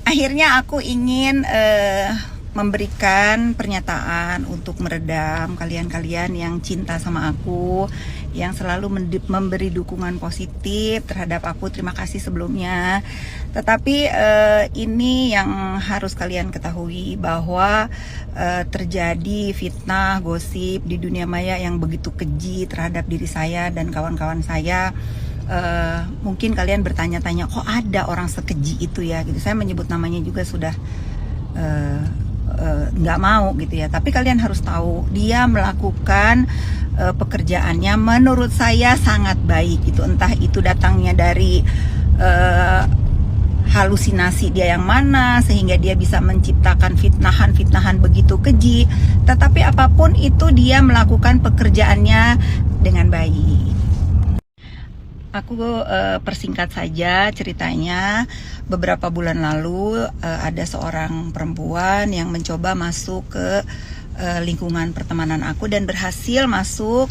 Akhirnya aku ingin memberikan pernyataan untuk meredam kalian-kalian yang cinta sama aku, yang selalu memberi dukungan positif terhadap aku. Terima kasih sebelumnya. Tetapi ini yang harus kalian ketahui, bahwa terjadi fitnah, gosip di dunia maya yang begitu keji terhadap diri saya dan kawan-kawan saya. Mungkin kalian bertanya-tanya, kok ada orang sekeji itu ya gitu. Saya menyebut namanya juga sudah nggak mau gitu ya, tapi kalian harus tahu dia melakukan pekerjaannya menurut saya sangat baik gitu. Entah itu datangnya dari halusinasi dia yang mana sehingga dia bisa menciptakan fitnahan begitu keji, tetapi apapun itu dia melakukan pekerjaannya dengan baik. Aku persingkat saja ceritanya. Beberapa bulan lalu ada seorang perempuan yang mencoba masuk ke lingkungan pertemanan aku dan berhasil masuk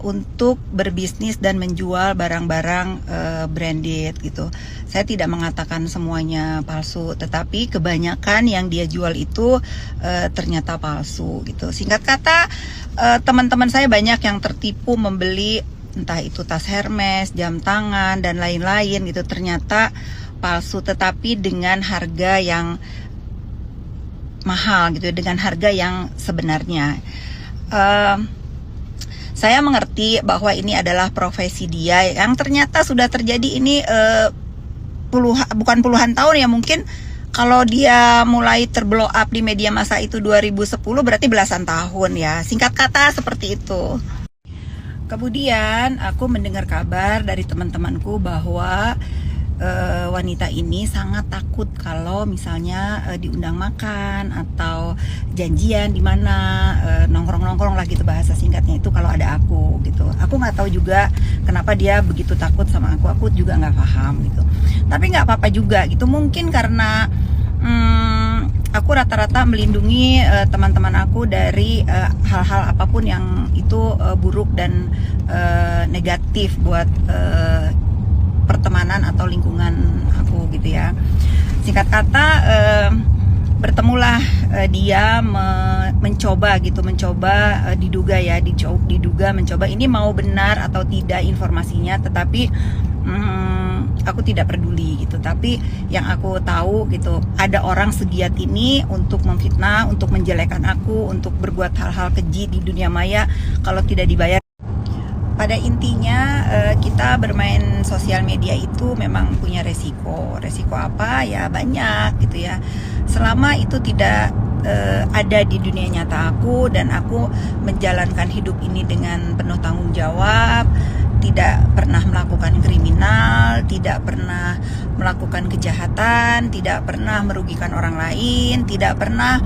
untuk berbisnis dan menjual barang-barang branded gitu. Saya tidak mengatakan semuanya palsu, tetapi kebanyakan yang dia jual itu ternyata palsu gitu. Singkat kata, teman-teman saya banyak yang tertipu membeli entah itu tas Hermes, jam tangan dan lain-lain gitu, ternyata palsu, tetapi dengan harga yang mahal gitu, dengan harga yang sebenarnya. Saya mengerti bahwa ini adalah profesi dia yang ternyata sudah terjadi ini bukan puluhan tahun ya, mungkin kalau dia mulai terblow up di media massa itu 2010, berarti belasan tahun ya. Singkat kata seperti itu. Kemudian aku mendengar kabar dari teman-temanku bahwa wanita ini sangat takut kalau misalnya diundang makan atau janjian di mana, nongkrong-nongkrong lah gitu bahasa singkatnya itu kalau ada aku gitu. Aku nggak tahu juga kenapa dia begitu takut sama aku juga nggak paham gitu. Tapi nggak apa-apa juga gitu, mungkin karena aku rata-rata melindungi teman-teman aku dari hal-hal apapun yang itu buruk dan negatif buat pertemanan atau lingkungan aku gitu ya. Singkat kata, bertemulah dia mencoba mencoba ini mau benar atau tidak informasinya, tetapi aku tidak peduli gitu. Tapi yang aku tahu gitu, ada orang segiat ini untuk memfitnah, untuk menjelekkan aku, untuk berbuat hal-hal keji di dunia maya kalau tidak dibayar. Pada intinya kita bermain sosial media itu memang punya resiko. Resiko apa? Ya banyak gitu ya. Selama itu tidak ada di dunia nyata aku dan aku menjalankan hidup ini dengan penuh tanggung jawab, tidak pernah melakukan kriminal, tidak pernah melakukan kejahatan, tidak pernah merugikan orang lain, tidak pernah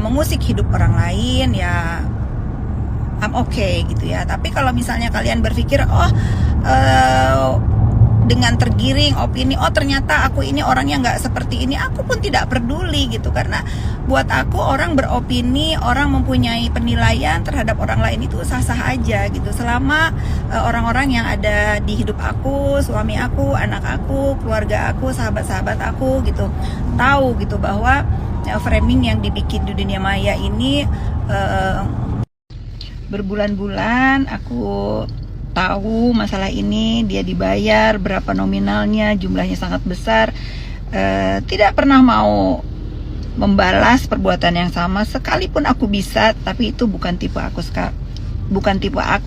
mengusik hidup orang lain, ya I'm okay gitu ya. Tapi kalau misalnya kalian berpikir dengan tergiring opini, ternyata aku ini orangnya nggak seperti ini, aku pun tidak peduli gitu. Karena buat aku orang beropini, orang mempunyai penilaian terhadap orang lain itu sah-sah aja gitu. Selama orang-orang yang ada di hidup aku, suami aku, anak aku, keluarga aku, sahabat-sahabat aku gitu, tahu gitu bahwa framing yang dibikin di dunia maya ini berbulan-bulan aku tahu masalah ini, dia dibayar berapa nominalnya, jumlahnya sangat besar, tidak pernah mau membalas perbuatan yang sama sekalipun aku bisa, tapi itu bukan tipe aku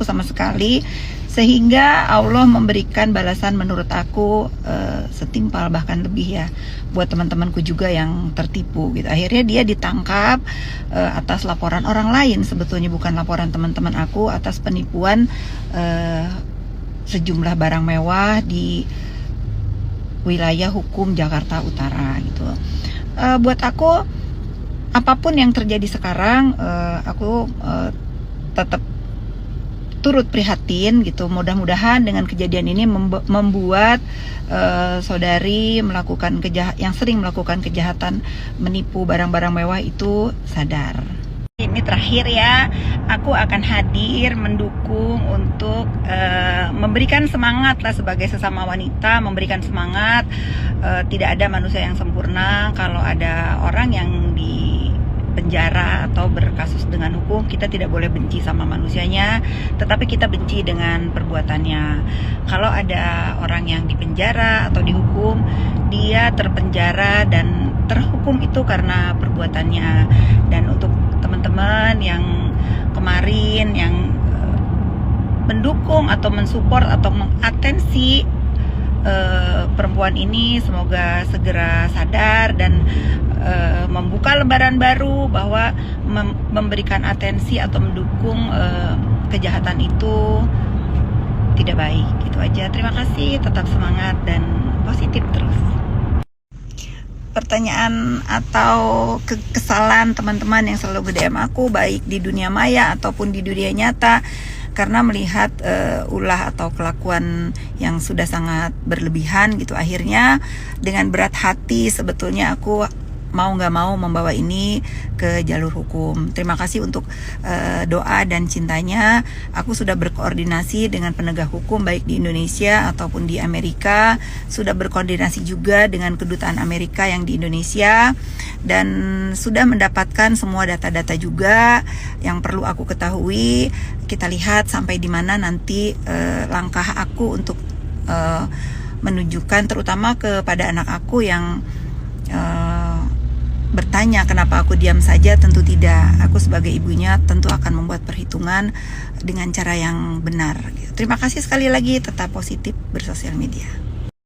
sama sekali, sehingga Allah memberikan balasan menurut aku setimpal bahkan lebih ya buat teman-temanku juga yang tertipu gitu. Akhirnya dia ditangkap atas laporan orang lain, sebetulnya bukan laporan teman-teman aku, atas penipuan sejumlah barang mewah di wilayah hukum Jakarta Utara gitu. Buat aku apapun yang terjadi sekarang, aku tetap turut prihatin gitu. Mudah-mudahan dengan kejadian ini membuat saudari yang sering melakukan kejahatan menipu barang-barang mewah itu sadar. Ini terakhir ya, aku akan hadir mendukung untuk memberikan semangat lah sebagai sesama wanita, memberikan semangat tidak ada manusia yang sempurna. Kalau ada orang yang di penjara atau berkasus dengan hukum, kita tidak boleh benci sama manusianya, tetapi kita benci dengan perbuatannya. Kalau ada orang yang dipenjara atau dihukum, dia terpenjara dan terhukum itu karena perbuatannya. Dan untuk teman-teman yang kemarin yang mendukung atau mensupport atau mengatensi perempuan ini, semoga segera sadar dan membuka lembaran baru bahwa memberikan atensi atau mendukung kejahatan itu tidak baik. Gitu aja. Terima kasih, tetap semangat dan positif terus. Pertanyaan atau kekesalan teman-teman yang selalu nge-DM aku, baik di dunia maya ataupun di dunia nyata, karena melihat ulah atau kelakuan yang sudah sangat berlebihan gitu. Akhirnya dengan berat hati sebetulnya aku mau nggak mau membawa ini ke jalur hukum. Terima kasih untuk doa dan cintanya. Aku sudah berkoordinasi dengan penegak hukum baik di Indonesia ataupun di Amerika. Sudah berkoordinasi juga dengan kedutaan Amerika yang di Indonesia, dan sudah mendapatkan semua data-data juga yang perlu aku ketahui. Kita lihat sampai di mana nanti langkah aku untuk menunjukkan terutama kepada anak aku yang bertanya kenapa aku diam saja. Tentu tidak, aku sebagai ibunya tentu akan membuat perhitungan dengan cara yang benar. Terima kasih sekali lagi, tetap positif bersosial media.